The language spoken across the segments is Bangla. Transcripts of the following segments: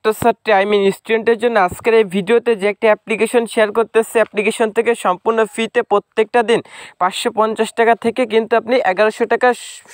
ছাত্রছাত্রী স্টুডেন্টের জন্য আজকের এই ভিডিওতে যে একটা অ্যাপ্লিকেশন শেয়ার করতেছে, অ্যাপ্লিকেশন থেকে সম্পূর্ণ ফ্রিতে প্রত্যেকটা দিন 550 টাকা থেকে কিন্তু আপনি 1100 টাকা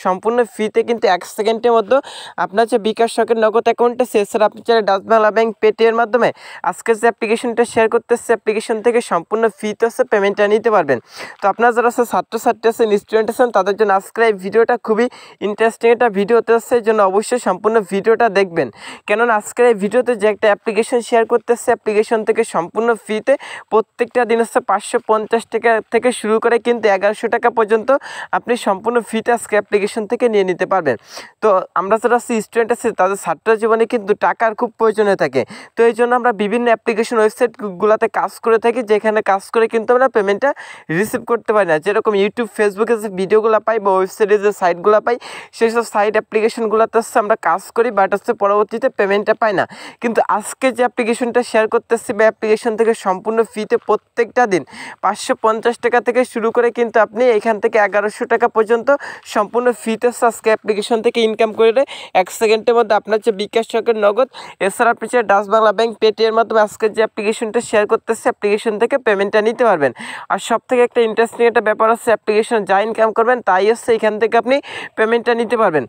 সম্পূর্ণ ফ্রিতে কিন্তু 1 সেকেন্ডের মধ্যে আপনার যে বিকাশ রকেট নগদ অ্যাকাউন্টে এছাড়া আপনি চাইলে ডাচ বাংলা ব্যাংক পেটিএর মাধ্যমে আজকে যে অ্যাপ্লিকেশনটা শেয়ার করতেছে অ্যাপ্লিকেশন থেকে সম্পূর্ণ ফ্রিতে পেমেন্টটা নিতে পারবেন। তো আপনারা যারা ছাত্রছাত্রী আছেন, স্টুডেন্ট আছেন, তাদের জন্য আজকের এই ভিডিওটা খুবই ইন্টারেস্টিং একটা ভিডিও হতে আসছে, এই জন্য অবশ্যই সম্পূর্ণ ভিডিওটা দেখবেন। কেননা আজকের এই ভিডিওতে যে একটা অ্যাপ্লিকেশন শেয়ার করতেছে অ্যাপ্লিকেশন থেকে সম্পূর্ণ ফ্রিতে প্রত্যেকটা দিন 550 টাকা থেকে শুরু করে কিন্তু 1100 টাকা পর্যন্ত আপনি সম্পূর্ণ ফ্রিতে আজকে অ্যাপ্লিকেশন থেকে নিয়ে নিতে পারবেন। তো আমরা যারা স্টুডেন্ট আছে তাদের ছাত্র জীবনে কিন্তু টাকার খুব প্রয়োজন হয়ে থাকে। তো এই জন্য আমরা বিভিন্ন অ্যাপ্লিকেশন ওয়েবসাইটগুলোতে কাজ করে থাকি, যেখানে কাজ করে কিন্তু আমরা পেমেন্টটা রিসিভ করতে পারি না। যেরকম ইউটিউব, ফেসবুকে যে ভিডিওগুলো পাই বা ওয়েবসাইটে যে সাইটগুলো পাই, সেই সব সাইট অ্যাপ্লিকেশনগুলোতে আমরা কাজ করি, বাট পরবর্তীতে পেমেন্টটা পাই না। কিন্তু আজকে যে অ্যাপ্লিকেশনটা শেয়ার করতেছি বা অ্যাপ্লিকেশন থেকে সম্পূর্ণ ফ্রিতে প্রত্যেকটা দিন 550 টাকা থেকে শুরু করে কিন্তু আপনি এখান থেকে 1100 টাকা পর্যন্ত সম্পূর্ণ ফ্রিতে আজকে অ্যাপ্লিকেশন থেকে ইনকাম করে 1 সেকেন্ডের মধ্যে আপনার যে বিকাশ রকেট নগদ এছাড়া আপনি যে ডাচ বাংলা ব্যাংক পেটিএর মাধ্যমে আজকে যে অ্যাপ্লিকেশনটা শেয়ার করতেছে অ্যাপ্লিকেশন থেকে পেমেন্টটা নিতে পারবেন। আর সব থেকে একটা ইন্টারেস্টিং একটা ব্যাপার হচ্ছে অ্যাপ্লিকেশন যা ইনকাম করবেন তাই এখান থেকে আপনি পেমেন্টটা নিতে পারবেন।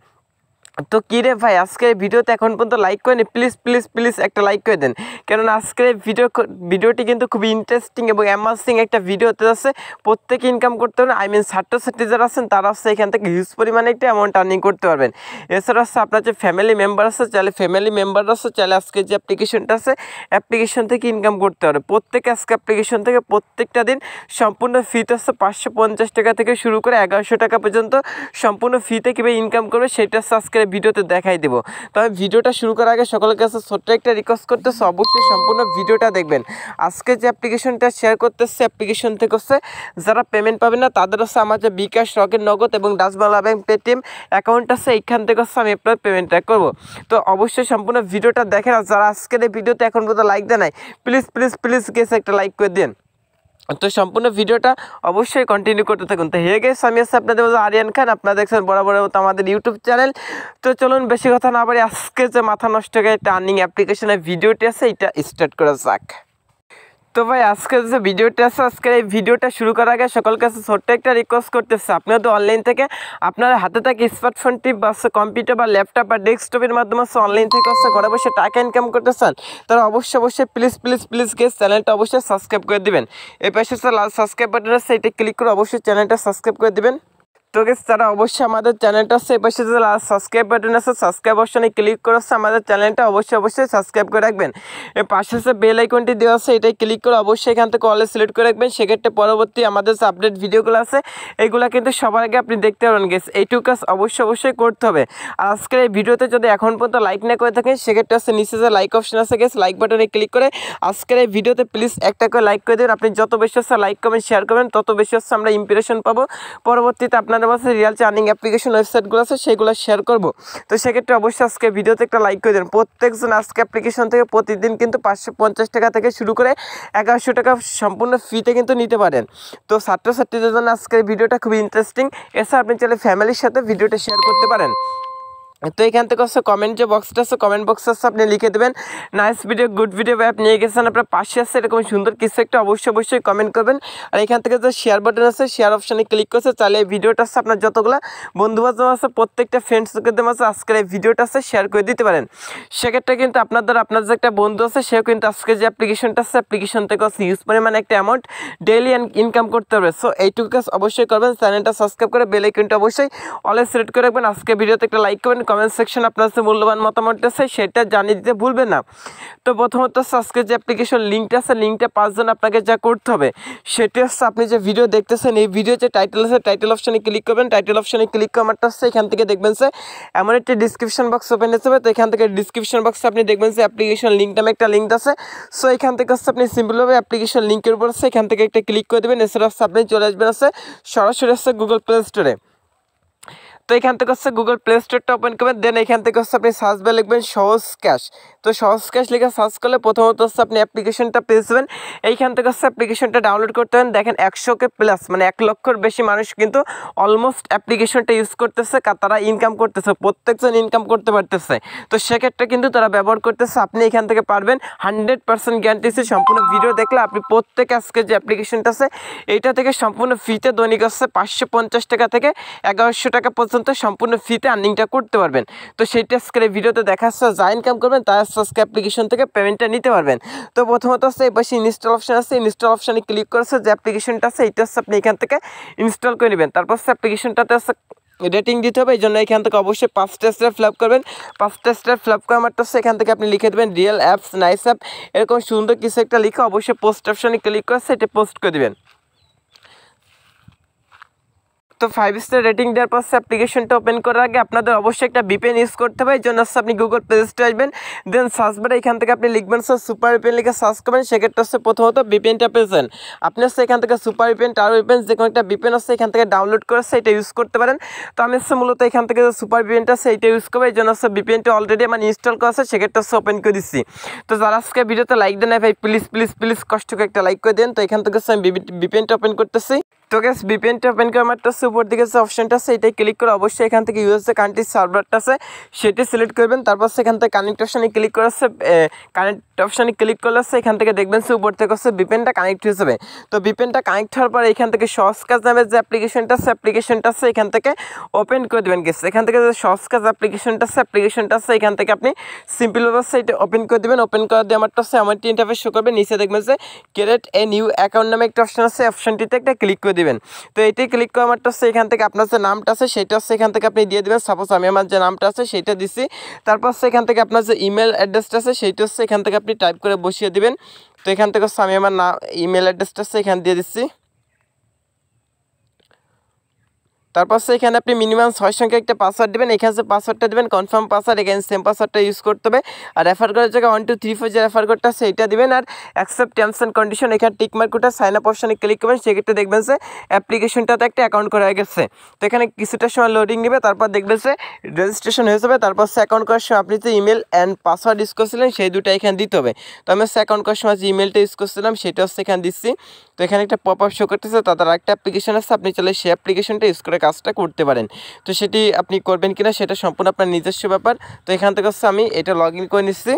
তো কী রে ভাই, আজকের ভিডিওতে এখন পর্যন্ত লাইক করেনি, প্লিজ প্লিজ প্লিজ একটা লাইক করে দেন। কেননা আজকের ভিডিওটি কিন্তু খুবই ইন্টারেস্টিং এবং অ্যামাজিং একটা ভিডিও হতে যাচ্ছে। প্রত্যেকে ইনকাম করতে পারবেন, ছাত্রছাত্রী যারা আছেন তারা এখান থেকে হিউজ পরিমাণে একটা অ্যামাউন্ট আর্নিং করতে পারবেন। এছাড়া আপনার যে ফ্যামিলি মেম্বার আছে চাইলে চাইলে আজকে যে অ্যাপ্লিকেশনটা আছে অ্যাপ্লিকেশন থেকে ইনকাম করতে পারবে। প্রত্যেকে আজকে অ্যাপ্লিকেশন থেকে প্রত্যেকটা দিন সম্পূর্ণ ফ্রিতে 550 টাকা থেকে শুরু করে 1100 টাকা পর্যন্ত সম্পূর্ণ ফ্রিতে কীভাবে ইনকাম করবে সেটা আজকের ভিডিওতে দেখাই দেবো। তবে ভিডিওটা শুরু করার আগে সকলের কাছে ছোট্ট একটা রিকোয়েস্ট করতেছে, অবশ্যই সম্পূর্ণ ভিডিওটা দেখবেন। আজকে যে অ্যাপ্লিকেশনটা শেয়ার করতেছে অ্যাপ্লিকেশন থেকে যারা পেমেন্ট পাবে না তাদের আমার যে বিকাশ রকেট নগদ এবং Dutch Bangla bank Paytm account আছে এইখান থেকে আমি আপনার পেমেন্টটা করবো। তো অবশ্যই সম্পূর্ণ ভিডিওটা দেখেন। আর যারা আজকের এই ভিডিওতে এখন পর্যন্ত লাইক দেয় নাই, প্লিজ প্লিজ প্লিজ গেছে একটা লাইক করে দিন। তো সম্পূর্ণ ভিডিওটা অবশ্যই কন্টিনিউ করতে থাকুন। তো হে গেছে, আমি আছি আপনাদের মধ্যে আরিয়ান খান, আপনারা দেখছেন বরাবর মতো আমাদের ইউটিউব চ্যানেল। তো চলুন বেশি কথা না বলে আজকে যে মাথা নষ্ট করে একটা আর্নিং অ্যাপ্লিকেশনের ভিডিওটি আছে এটা স্টার্ট করা যাক। তো ভাই আজকের যে ভিডিওটা আছে আজকের এই ভিডিওটা শুরু করার আগে সকলের কাছে ছোট্ট একটা রিকোয়েস্ট করতেছে, আপনারা তো অনলাইন থেকে আপনার হাতে থাকে স্মার্টফোনটি বা কম্পিউটার বা ল্যাপটপ বা ডেস্কটপের মাধ্যমে অনলাইন থেকে ঘরে বসে টাকা ইনকাম করতে চান, তারা অবশ্যই প্লিজ প্লিজ প্লিজ গেস চ্যানেলটা অবশ্যই সাবস্ক্রাইব করে দিবেন। এই পাশে লাল সাবস্ক্রাইব বাটন আছে, এটা ক্লিক করে অবশ্যই চ্যানেলটা সাবস্ক্রাইব করে দিবেন। তো গেস তারা অবশ্যই আমাদের চ্যানেলটা আছে এই পাশে যে সাবস্ক্রাইব বাটন আছে সাবস্ক্রাইব অপশনে ক্লিক করে আমাদের চ্যানেলটা অবশ্যই সাবস্ক্রাইব করে রাখবেন। এর পাশে যে বেল আইকনটি দেওয়া আছে এটাই ক্লিক করে অবশ্যই এখান থেকে অলে সিলেক্ট করে রাখবেন। সেক্ষেত্রে পরবর্তী আমাদের যে আপডেট ভিডিওগুলো আছে এইগুলো কিন্তু সবার আগে আপনি দেখতে পারবেন। গেস এইটুকু কাজ অবশ্যই করতে হবে। আর আজকের এই ভিডিওতে যদি এখন পর্যন্ত লাইক না করে থাকেন সেক্ষেত্রে নিচে যে লাইক অপশন আছে গেস লাইক বাটনে ক্লিক করে আজকের এই ভিডিওতে প্লিজ একটা করে লাইক করে দেবেন। আপনি যত বেশি লাইক কমেন্ট শেয়ার করবেন তত বেশি আমরা ইমপ্রেশন পাবো। পরবর্তীতে আপনাদের কাছে রিয়েল যে আর্নিং অ্যাপ্লিকেশন ওয়েবসাইটগুলো আছে সেগুলো শেয়ার করব। তো সেক্ষেত্রে অবশ্যই আজকে ভিডিওতে একটা লাইক করে দেন। প্রত্যেকজন আজকে অ্যাপ্লিকেশন থেকে প্রতিদিন কিন্তু 550 টাকা থেকে শুরু করে 1100 টাকা সম্পূর্ণ ফ্রিতে কিন্তু নিতে পারেন। তো ছাত্রছাত্রীদের জন্য আজকের ভিডিওটা খুবই ইন্টারেস্টিং। এছাড়া আপনি চাইলে ফ্যামিলির সাথে ভিডিওটা শেয়ার করতে পারেন। তো এখান থেকে কমেন্ট যে বক্সটা আছে কমেন্ট বক্স আছে আপনি লিখে দেবেন নাইস ভিডিও, গুড ভিডিও বা নিয়ে গেছেন আপনার পাশে আছে এরকম সুন্দর কিছু একটা অবশ্যই কমেন্ট করবেন। আর এখান থেকে যে শেয়ার বাটন আছে শেয়ার অপশানে ক্লিক করছে তাহলে এই ভিডিওটা আছে আপনার যতগুলো বন্ধুবান্ধব আছে প্রত্যেকটা ফ্রেন্ডসদের মাঝে আজকের এই ভিডিওটা আছে শেয়ার করে দিতে পারেন। সেক্ষেত্রে কিন্তু আপনার যে একটা বন্ধু আছে সেও কিন্তু আজকে যে অ্যাপ্লিকেশনটা আছে অ্যাপ্লিকেশন থেকে হিউজ পরিমাণে একটা অ্যামাউন্ট ডেইলি ইনকাম করতে হবে। সো এইটুকু কাজ অবশ্যই করবেন। চ্যানেলটা সাবস্ক্রাইব করে বেল আইকনটা অবশ্যই অলে সিলেক্ট করে রাখবেন। আজকে ভিডিওতে একটা লাইক করবেন, কমেন্ট সেকশন আপনার যে মূল্যবান মতামত আছে সেটা জানিয়ে দিতে ভুলবেন না। তো প্রথমত আজকে যে অ্যাপ্লিকেশন লিঙ্কটা আছে লিঙ্কটা পাওয়ার জন্য আপনাকে যা করতে হবে সেটা হচ্ছে আপনি যে ভিডিও দেখতেছেন এই ভিডিও যে টাইটেল আছে টাইটেল অপশনে ক্লিক করবেন। টাইটেল অপশনে ক্লিক করাটা হচ্ছে এখান থেকে দেখবেন যে এমন একটি ডিসক্রিপশন বক্স ওপেন হতে হবে। তো এখান থেকে ডিসক্রিপশন বক্সে আপনি দেখবেন যে অ্যাপ্লিকেশন লিঙ্ক নামে একটা লিঙ্ক আছে। সো এখান থেকে হচ্ছে আপনি সিম্পলভাবে অ্যাপ্লিকেশন লিঙ্কের উপর আছে এখান থেকে একটা ক্লিক করে দেবেন। এছাড়া আপনি চলে আসবেন আছে সরাসরি আছে গুগল প্লে স্টোরে। তো এখান থেকে হচ্ছে গুগল প্লে স্টোরটা ওপেন করবেন, দেন এখান থেকে হচ্ছে আপনি সার্চ বারে লিখবেন সহজ ক্যাশ। তো সহজ ক্যাশ লিখে সার্চ করলে প্রথমত হচ্ছে আপনি অ্যাপ্লিকেশনটা পেয়ে যাবেন। এইখান থেকে হচ্ছে অ্যাপ্লিকেশনটা ডাউনলোড করতে হবে। দেখেন 100K প্লাস মানে 1 লক্ষর বেশি মানুষ কিন্তু অলমোস্ট অ্যাপ্লিকেশনটা ইউজ করতেছে, তারা ইনকাম করতেছে, প্রত্যেকজন ইনকাম করতে পারতেছে। তো সেক্ষেত্রে কিন্তু তারা ব্যবহার করতেছে। আপনি এখান থেকে পারবেন 100% গ্যারান্টি আছে। সম্পূর্ণ ভিডিও দেখলে আপনি প্রত্যেক আজকে যে অ্যাপ্লিকেশনটা আছে এইটা থেকে সম্পূর্ণ ফ্রিতে দৈনিক হচ্ছে 550 টাকা থেকে 1100 টাকা পর্যন্ত সম্পূর্ণ ফ্রিতে আর্নিংটা করতে পারবেন। তো সেইটা আজকের এই ভিডিওতে দেখাচ্ছে, যা ইনকাম করবেন তার আজকে অ্যাপ্লিকেশন থেকে পেমেন্টটা নিতে পারবেন। তো প্রথমত হচ্ছে এই পাশে ইনস্টল অপশন আছে, ইনস্টল অপশানে ক্লিক করেছে যে অ্যাপ্লিকেশনটা আছে এইটা হচ্ছে আপনি এখান থেকে ইনস্টল করে নেবেন। তারপর হচ্ছে অ্যাপ্লিকেশনটাতে হচ্ছে রেটিং দিতে হবে, এই জন্য এখান থেকে অবশ্যই 5টা স্টার ফিল আপ করবেন। 5টা স্টার ফিল আপ করা মাত্র এখান থেকে আপনি লিখে দেবেন রিয়েল অ্যাপস, নাইস অ্যাপ, এরকম সুন্দর কিছু একটা লিখে অবশ্যই পোস্ট অপশানে ক্লিক করে সেটা পোস্ট করে দেবেন। তো 5 স্টার রেটিং দেওয়ার পর অ্যাপ্লিকেশনটা ওপেন করার আগে আপনাদের অবশ্যই একটা VPN ইউজ করতে হবে। এই জন্য আপনি গুগল প্লে স্টোরে আসবেন, দেন সার্চ বারে এখান থেকে আপনি লিখবেন সুপার VPN লিখে সার্চ করবেন। সেক্ষেত্রে হচ্ছে প্রথমত VPNটা পেয়েছেন, আপনি হচ্ছে এখান থেকে সুপার VPN, টাওয়ার VPN, যে কোনো একটা VPN হচ্ছে এখান থেকে ডাউনলোড করে এটা ইউজ করতে পারেন। তো আমি হচ্ছে মূলত এখান থেকে যে সুপার VPNটা আছে এইটা ইউজ করবো। এই জন্য হচ্ছে VPNটা অলরেডি আমার ইনস্টল করা আছে, সেক্ষেত্রে হচ্ছে ওপেন করে দিচ্ছি। তো যারা আজকে ভিডিওতে লাইক দেন ভাই প্লিজ প্লিজ প্লিজ কষ্ট করে একটা লাইক করে দেন। তো এখান থেকে আমি VPNটা ওপেন করতেছি। তো গ্যাস VPNটা ওপেন করার মাত্র উপর দিকে যে অপশনটা আছে এটাই ক্লিক করে অবশ্যই এখান থেকে ইউএসএ কান্ট্রির সার্ভারটা আছে সেটি সিলেক্ট করবেন। তারপর সেখান থেকে কানেক্ট অপশানে ক্লিক করে কানেক্ট অপশানে ক্লিক করলে এখান থেকে দেখবেন উপর থেকে হচ্ছে VPNটা কানেক্ট হয়ে যাবে। তো VPNটা কানেক্ট হওয়ার পর এখান থেকে সহজ কাজ নামের যে অ্যাপ্লিকেশনটা আছে এখান থেকে ওপেন করে দেবেন। গেছে এখান থেকে যে সহজ কাজ অ্যাপ্লিকেশনটা আছে এখান থেকে আপনি সিম্পলভাবে এটা ওপেন করে দেবেন। ওপেন করে দিয়ে আমারটা হচ্ছে আমার ইন্টারফেস শো করবে। নিচে দেখবেন যে ক্রিয়েট এ নিউ অ্যাকাউন্ট নামে একটা অপশন আছে, অপশনটিতে একটা ক্লিক করে দিবেন। তো এটাই ক্লিক করা মাত্র এখান থেকে আপনার যে নামটা আছে সেটা হচ্ছে এখান থেকে আপনি দিয়ে দেবেন। সাপোজ আমি আমার যে নামটা আছে সেটা দিচ্ছি। তারপর এখান থেকে আপনার যে ইমেল অ্যাড্রেসটা আছে সেইটা হচ্ছে এখান থেকে আপনি টাইপ করে বসিয়ে দিবেন। তো এখান থেকে হচ্ছে আমি আমার ইমেল অ্যাড্রেসটা আছে এখান দিয়ে দিচ্ছি। তারপর এখানে আপনি মিনিমাম 6 সংখ্যা একটা পাসওয়ার্ড দেবেন। এখানে যে পাসওয়ার্ডটা দেবেন কনফার্ম পাসওয়ার্ড, এখানে সেম পাসওয়ার্ডটা ইউজ করতে হবে। আর রেফার করার জায়গায় 1 2 3 4 যে রেফার কোডটা আছে এইটা দিবেন। আর অ্যাকসেপ্ট টার্মস অ্যান্ড কন্ডিশন এখানে টিক মার্ক কোডটা সাইন আপ অপশনে ক্লিক করবেন। সেক্ষেত্রে দেখবেন যে অ্যাপ্লিকেশনটাতে একটা অ্যাকাউন্ট করা হয়ে গেছে। তো এখানে কিছুটা সময় লোডিং নেবে, তারপর দেখবেন যে রেজিস্ট্রেশন হয়ে যাবে। তারপর অ্যাকাউন্ট করার সময় আপনি যে ইমেল অ্যান্ড পাসওয়ার্ড ইউজ করছিলেন সেই দুটো এখানে দিতে হবে। তো আমি অ্যাকাউন্ট করার সময় যে ইমেলটা ইউজ করছিলাম সেটা হচ্ছে এখানে দিচ্ছি। তো এখানে একটা পপ আপ শো করতেছে, তাদের একটা অ্যাপ্লিকেশন আছে, আপনি চাইলে সেই অ্যাপ্লিকেশনটা ইউজ করে কাজটা করতে পারেন। তো সেটি আপনি করবেন কিনা সেটা সম্পূর্ণ আপনার নিজস্ব ব্যাপার। তো এখান থেকে হচ্ছে আমি এটা লগ ইন করে নিচ্ছি।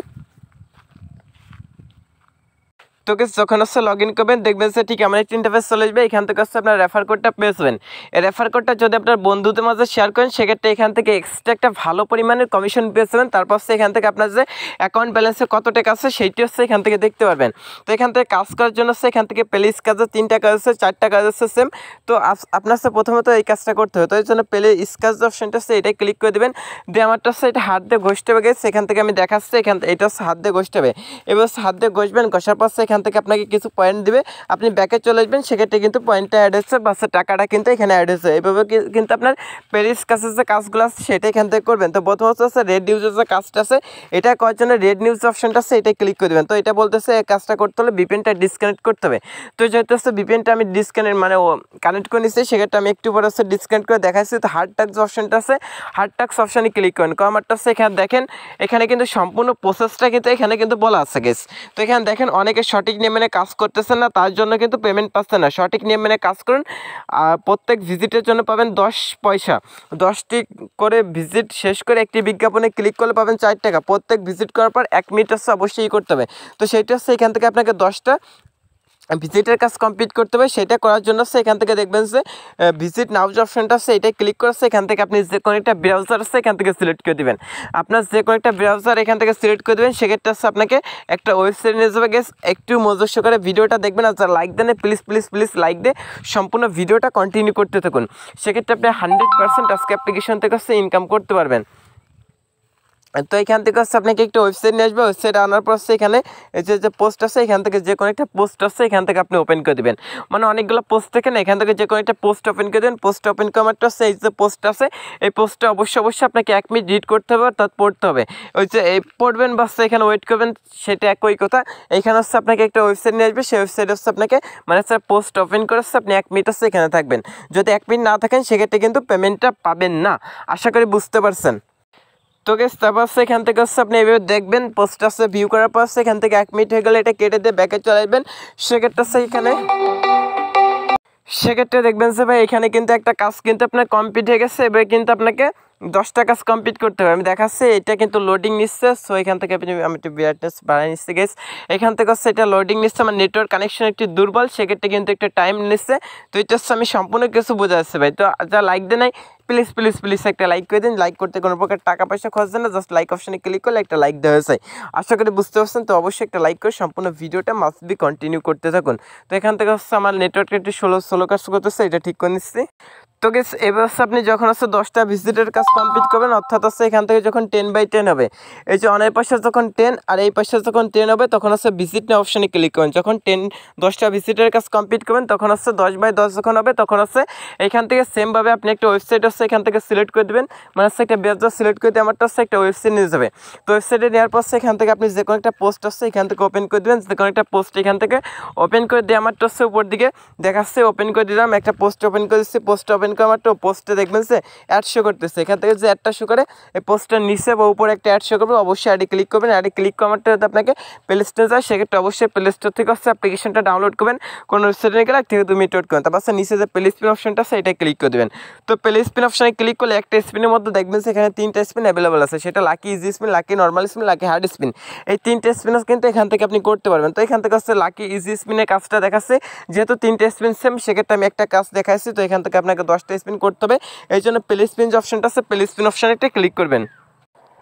তো যখন হচ্ছে লগ ইন করবেন দেখবেন যে ঠিক এমন একটা ইন্টারফেস চলে আসবে। এখান থেকে হচ্ছে আপনার রেফার কোডটা পেয়ে যাবেন। এই রেফার কোডটা যদি আপনার বন্ধুদের মাঝে শেয়ার করেন সেক্ষেত্রে এখান থেকে এক্সট্রা একটা ভালো পরিমাণের কমিশন পেয়ে যাবেন। তারপর হচ্ছে এখান থেকে আপনার যে অ্যাকাউন্ট ব্যালেন্সে কত টাকা আছে সেইটি হচ্ছে এখান থেকে দেখতে পারবেন। তো এখান থেকে কাজ করার জন্য হচ্ছে এখান থেকে প্লে কাজে 3টা কাজ আছে, 4টা কাজ আছে সেম। তো আপনার হচ্ছে প্রথমত এই কাজটা করতে হবে। তো এই জন্য প্লে স্কাচ যে অপশনটা আছে এটাই ক্লিক করে দেবেন। দিয়ে আমারটা হচ্ছে এটা হাত দিয়ে ঘষতে হবে গেছে। এখান থেকে আমি দেখাচ্ছি এটা হচ্ছে হাত দিয়ে ঘষতে হবে। এবার হাত দিয়ে ঘষবেন, ঘষার পর এখান থেকে আপনাকে কিছু পয়েন্ট দিবে, আপনি ব্যাকে চলে আসবেন। সেক্ষেত্রে কিন্তু পয়েন্টটা অ্যাড হচ্ছে বা টাকাটা কিন্তু এখানে অ্যাড হচ্ছে। এইভাবে কিন্তু আপনার প্যারিস কাজের যে কাজগুলো আছে সেটা এখান থেকে করবেন। তো প্রথমত হচ্ছে রেড নিউজের যে কাজটা আছে এটা করার জন্য রেড নিউজ অপশনটা আছে এটাই ক্লিক করে দেবেন। তো এটা বলতেছে এই কাজটা করতে হলে VPNটা ডিসকানেক্ট করতে হবে। তো যেহেতু হচ্ছে VPNটা আমি ডিসকানেক্ট মানে কানেক্ট করে নিচ্ছি সেক্ষেত্রে আমি একটু পরে হচ্ছে ডিসকানেক্ট করে দেখাচ্ছি। তো হার্ড টাক্স অপশনটা আছে, হার্ড টাক্স অপশানে ক্লিক করেন। আমারটা হচ্ছে এখানে দেখেন এখানে কিন্তু সম্পূর্ণ প্রসেসটা কিন্তু এখানে কিন্তু বলা আছে গেস। তো এখানে দেখেন অনেকে সঠিক নিয়ম মেনে কাজ করতেছেন না, তার জন্য কিন্তু পেমেন্ট পাচ্ছে না। সঠিক নিয়ম মেনে কাজ করুন। আর প্রত্যেক ভিজিটের জন্য পাবেন 10 পয়সা। 10টি করে ভিজিট শেষ করে একটি বিজ্ঞাপনে ক্লিক করলে পাবেন 4 টাকা। প্রত্যেক ভিজিট করার পর 1 মিনিট হচ্ছে অবশ্যই করতে হবে। তো সেইটা হচ্ছে এখান থেকে আপনাকে 10টা ভিজিটের কাজ কমপ্লিট করতে হবে। সেটা করার জন্য এখান থেকে দেখবেন যে ভিজিট নাও যে অপশনটা আছে এটাই ক্লিক করছে। এখান থেকে আপনি যে কোনো একটা ব্রাউজার আছে এখান থেকে সিলেক্ট করে দেবেন। আপনার যে কোনো একটা ব্রাউজার এখান থেকে সিলেক্ট করে দেবেন। সেক্ষেত্রে হচ্ছে আপনাকে একটা ওয়েবসাইট নিয়ে যাবে গেস। একটু মজস্ব করে ভিডিওটা দেখবেন। আর যারা লাইক দেন প্লিজ প্লিজ প্লিজ লাইক দিয়ে সম্পূর্ণ ভিডিওটা কন্টিনিউ করতে থাকুন। সেক্ষেত্রে আপনি 100% আজকে অ্যাপ্লিকেশন থেকে হচ্ছে ইনকাম করতে পারবেন। তো এখান থেকে হচ্ছে আপনাকে একটা ওয়েবসাইট নিয়ে আসবে। ওয়েবসাইট আনার পর হচ্ছে এখানে এই যে পোস্ট আছে, এখান থেকে যে কোনো একটা পোস্ট আছে এখান থেকে আপনি ওপেন করে দেবেন। মানে অনেকগুলো পোস্ট থেকে না, এখান থেকে যে কোনো একটা পোস্ট ওপেন করে দেবেন। পোস্ট ওপেন করারটা হচ্ছে এই যে পোস্ট আছে, এই পোস্টটা অবশ্যই আপনাকে 1 মিনিট রিড করতে হবে, অর্থাৎ পড়তে হবে। ওই যে এই পড়বেন বা এখানে ওয়েট করবেন, সেটা একই কথা। এখানে হচ্ছে আপনাকে একটা ওয়েবসাইট নিয়ে আসবে, সেই ওয়েবসাইট হচ্ছে আপনাকে মানে স্যার পোস্ট ওপেন করে হচ্ছে আপনি 1 মিনিট হচ্ছে এখানে থাকবেন। যদি 1 মিনিট না থাকেন সেক্ষেত্রে কিন্তু পেমেন্টটা পাবেন না। আশা করি বুঝতে পারছেন। তো গেস তারপর এখান থেকে হচ্ছে আপনি এইভাবে দেখবেন, পোস্ট আছে ভিউ করার পর এখান থেকে 1 মিনিট হয়ে গেলে এটা কেটে দিয়ে ব্যাকে চলে আসবেন। সেক্ষেত্রে দেখবেন যে ভাই এখানে কিন্তু একটা কাজ কিন্তু আপনার কমপ্লিট হয়ে গেছে। এবার কিন্তু আপনাকে 10টা কাজ কমপ্লিট করতে হবে। আমি দেখাচ্ছি, এটা কিন্তু লোডিং নিচ্ছে। সো এখান থেকে আমি একটু ব্রাইটনেস বাড়াই নিচ্ছি গেস। এখান থেকে হচ্ছে এটা লোডিং নিচ্ছে, আমার নেটওয়ার্ক কানেকশন একটু দুর্বল, সেক্ষেত্রে কিন্তু একটা টাইম নিচ্ছে। তো এটা হচ্ছে আমি সম্পূর্ণ কিছু বোঝা যাচ্ছে ভাই। তো যা লাইক দেন নাই, প্লিজ একটা লাইক করে দিন। লাইক করতে কোনো প্রকার টাকা পয়সা খরচ দেন না, জাস্ট লাইক অপশানে ক্লিক করলে একটা লাইক দেওয়া যায়। আশা করি বুঝতে পারছেন। তো অবশ্যই একটা লাইক করে সম্পূর্ণ ভিডিওটা মাস্ট বি কন্টিনিউ করতে থাকুন। তো এখান থেকে হচ্ছে আমার নেটওয়ার্ক একটু স্লো কাজ করতেছে, এটা ঠিক করে নিচ্ছি। তো গেস এবার হচ্ছে আপনি যখন হচ্ছে 10টা ভিজিটের কাজ কমপ্লিট করবেন, অর্থাৎ হচ্ছে এখান থেকে যখন 10/10 হবে, এই যে অনের পাশে যখন 10 আর এই পাশে যখন 10 হবে, তখন হচ্ছে ভিজিট না অপশানে ক্লিক করবেন। যখন 10টা ভিজিটের কাজ কমপ্লিট করবেন, তখন হচ্ছে 10/10 যখন হবে, তখন হচ্ছে এখান থেকে সেমভাবে আপনি একটা ওয়েবসাইট হচ্ছে এখান থেকে সিলেক্ট করে দেবেন। মানে হচ্ছে একটা ব্রাউজার সিলেক্ট করে দিয়ে আমারটা হচ্ছে একটা ওয়েবসাইট নিয়ে যাবে। তো ওয়েবসাইটে নেওয়ার পর এখান থেকে আপনি যে কোনো একটা পোস্ট আসছে এখান থেকে ওপেন করে দেবেন। যে কোনো একটা পোস্ট এখান থেকে ওপেন করে দিয়ে আমারটা হচ্ছে উপর দিকে দেখাচ্ছে, ওপেন করে দিলাম। একটা পোস্ট ওপেন করে দিচ্ছি। পোস্ট ওপেন করে আমারটা পোস্টে দেখবেন যে অ্যাড শো করতেছে। এখান থেকে যে অ্যাডটা শো করে, এই পোস্টের নিচে বা উপরে একটা অ্যাড শো করবে, অবশ্যই অ্যাডে ক্লিক করবেন। অ্যাডে ক্লিক করারটা যদি আপনাকে প্লে স্টোরে যায়, সেক্ষেত্রে অবশ্যই প্লে স্টোর থেকে হচ্ছে অ্যাপ্লিকেশনটা ডাউনলোড করবেন। কোনো ওয়েবসাইটে গেলে 1 থেকে 2 মিনিট ওয়েট করবেন। তারপর নিচে যে প্লে স্পিন অপশনটা আছে এটা ক্লিক করে দেবেন। তো প্লে স্পিন অপশনে ক্লিক করলে একটা স্পিনের মধ্যে দেখবেন যে এখানে 3টা স্পিন অ্যাভেলেবল আছে। সেটা lucky easy spin, lucky normal spin, lucky hard spin. এই 3টে স্পিন কিন্তু এখান থেকে আপনি করতে পারবেন। তো এখান থেকে হচ্ছে লাকি ইজি স্পিনের কাজটা দেখাচ্ছে। যেহেতু 3টে স্পিন সেম, সেক্ষেত্রে আমি একটা কাজ দেখাচ্ছি। তো এখান থেকে আপনাকে 10টা স্পিন করতে হবে। এই জন্য প্লে স্পিন যে অপশনটা আছে, প্লে স্পিন অপশনে একটা ক্লিক করবেন।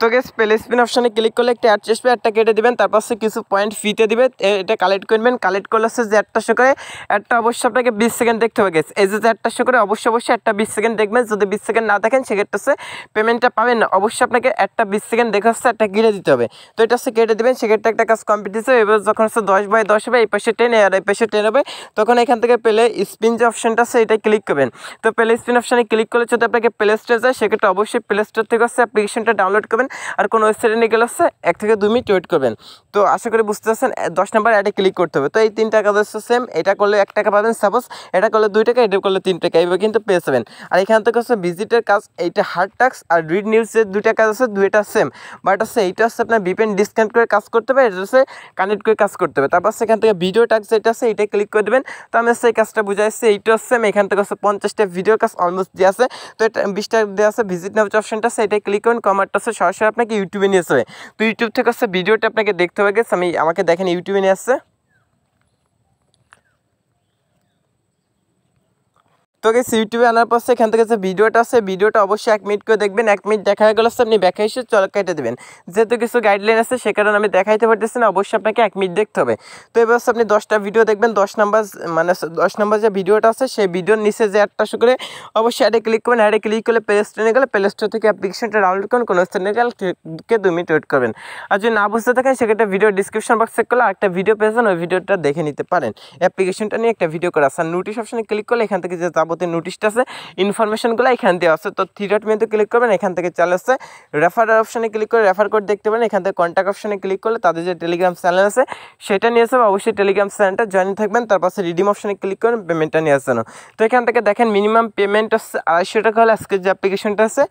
তো গেস প্লে স্পিন অপশানে ক্লিক করলে একটা অ্যাড আসবে, অ্যাডটা কেটে দেবেন। তারপর সে কিছু পয়েন্ট ফিতে দিবে, এটা কালেক্ট করবেন। কালেক্ট করলে হচ্ছে যে অ্যাডটা শো করে, অ্যাডটা অবশ্যই আপনাকে 20 সেকেন্ড দেখতে হবে গেস। এই যে অ্যাডটা শো করে অবশ্যই একটা 20 সেকেন্ড দেখবেন। যদি 20 সেকেন্ড না দেখেন সেক্ষেত্রে হচ্ছে পেমেন্টটা পাবেন না। অবশ্যই আপনাকে একটা 20 সেকেন্ড দেখে হচ্ছে একটা কেটে দিতে হবে। তো এটা হচ্ছে কেটে দেবেন, সেক্ষেত্রে একটা কাজ কমপ্লিট হচ্ছে। এবার যখন হচ্ছে 10/10 হবে, এই পাশে 10 আর এই পাশে 10 হবে, তখন এখান থেকে প্লে স্পিন যে অপশনটা আছে এটা ক্লিক করবেন। তো প্লে স্পিন অপশানে ক্লিক করলে যদি আপনাকে প্লে স্টোরে যায়, সেক্ষেত্রে অবশ্যই প্লে স্টোর থেকে হচ্ছে অ্যাপ্লিকেশনটা ডাউনলোড করবেন। আর কোনো ওয়েবসাইটে নিয়ে গেলে হচ্ছে 1 থেকে 2 মিনিট ওয়েট করবেন। তো আশা করি বুঝতে পারছেন। 10 নাম্বার অ্যাডে ক্লিক করতে হবে। তো এই 3টা কাজ হচ্ছে সেম। এটা করলে 1 টাকা পাবেন, সাপোজ এটা করলে 2 টাকা, এটা করলে 3 টাকা, এইভাবে কিন্তু পেয়ে যাবেন। আর এখান থেকে হচ্ছে ভিজিটের কাজ, এইটা হার্ড টাস্ক আর রিড নিউজ যে 2টা কাজ আছে, 2টা সেম। বাট হচ্ছে এইটা হচ্ছে আপনার VPN ডিসকানেক্ট করে কাজ করতে হবে, এটা হচ্ছে কানেক্ট করে কাজ করতে হবে। তারপর সেখান থেকে ভিডিও টাস্ক যেটা আছে এটা ক্লিক করে দেবেন। তো আমি হচ্ছে এই কাজটা বুঝাইছি। এইটা হচ্ছে এখান থেকে হচ্ছে 50টা ভিডিও কাজ অলমোস্ট দিয়ে আছে। তো এটা 20টা দেওয়া আছে। ভিজিট নাও যে অপশনটা আছে এটা ক্লিক করুন। কমারটা হচ্ছে সরাসরি আপনাকে ইউটিউবে নিয়ে আসবে। তো ইউটিউব থেকে হচ্ছে ভিডিওটা আপনাকে দেখতে হবে গেছে। আমাকে দেখেন ইউটিউবে নিয়ে আসছে। তো গেছে ইউটিউবে আনার পর এখান থেকে যে ভিডিওটা আছে, ভিডিওটা অবশ্যই 1 মিনিট করে দেখবেন। 1 মিনিট দেখা গেলে আপনি ব্যাকে এসে চল কেটে দেবেন। যেহেতু কিছু গাইডলাইন আছে সে কারণে আমি দেখাইতে পারতেছি না, অবশ্যই আপনাকে 1 মিনিট দেখতে হবে। তো এবার আপনি 10টা ভিডিও দেখবেন। 10 নাম্বার যে ভিডিওটা আছে সেই ভিডিওর নিচে যে অ্যাডটা শো করে, অবশ্যই অ্যাডে ক্লিক করবেন। অ্যাডে ক্লিক করলে প্লে স্টোরে গেলে প্লে স্টোর থেকে অ্যাপ্লিকেশনটা ডাউনলোড করুন। কোনো স্টোরে গেলে 2 মিনিট ওয়েট করবেন। আর যদি না বুঝতে থাকেন সেক্ষেত্রে ভিডিও ডিসক্রিপশন বক্স চেক করলে একটা ভিডিও পেয়েছেন, ওই ভিডিওটা দেখে নিতে পারেন। অ্যাপ্লিকেশনটা নিয়ে একটা ভিডিও করা আছে। আর নোটিশ অপশনে ক্লিক করলে এখান থেকে যে যাবতীয় নোটিশটা আছে, ইনফরমেশনগুলো এখান দেওয়া আছে। তো 3 ডট মেনুতে ক্লিক করবেন। এখান থেকে চলে আসছে রেফার অপশনে ক্লিক করে রেফার কোড দেখতে পারেন। এখান থেকে কন্ট্যাক্ট অপশনে ক্লিক করলে তাদের যে টেলিগ্রাম চ্যানেল আছে সেটা নিয়ে আসবে। অবশ্যই টেলিগ্রাম চ্যানেলটা জয়েন থাকবেন। তারপর রিডিম অপশনে ক্লিক করেন, পেমেন্টটা নিয়ে আসবেন। তো এখান থেকে দেখেন মিনিমাম পেমেন্ট হচ্ছে 250 টাকা হলে আজকে যে অ্যাপ্লিকেশনটা আছে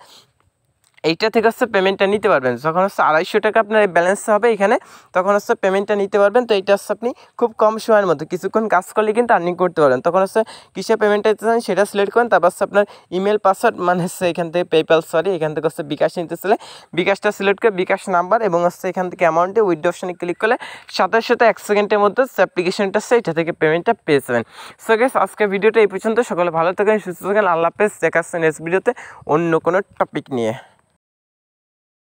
এইটা থেকে হচ্ছে পেমেন্টটা নিতে পারবেন। যখন হচ্ছে 250 টাকা আপনার ব্যালেন্স হবে এখানে, তখন হচ্ছে পেমেন্টটা নিতে পারবেন। তো এইটা হচ্ছে আপনি খুব কম সময়ের মধ্যে কিছুক্ষণ কাজ করলে কিন্তু আর্নিং করতে পারবেন। তখন হচ্ছে কিসে পেমেন্টটা দিতে চান সেটা সিলেক্ট করেন। তারপর হচ্ছে আপনার ইমেল পাসওয়ার্ড মানে হচ্ছে এখান থেকে পেপ্যাল এখান থেকে হচ্ছে বিকাশ নিতে চাইলে বিকাশটা সিলেক্ট করে বিকাশ নাম্বার এবং হচ্ছে এখান থেকে অ্যামাউন্টে উইথড্র অপশনে ক্লিক করলে সাথে 1 সেকেন্ডের মধ্যে অ্যাপ্লিকেশনটা আছে এটা থেকে পেমেন্টটা পেয়ে যাবেন। সো গাইস আজকে ভিডিওটা এই পর্যন্ত। সকলে ভালো থাকেন, সুস্থ থাকেন। আল্লাহ হাফেজ। দেখা হচ্ছে নেক্সট ভিডিওতে অন্য কোনো টপিক নিয়ে।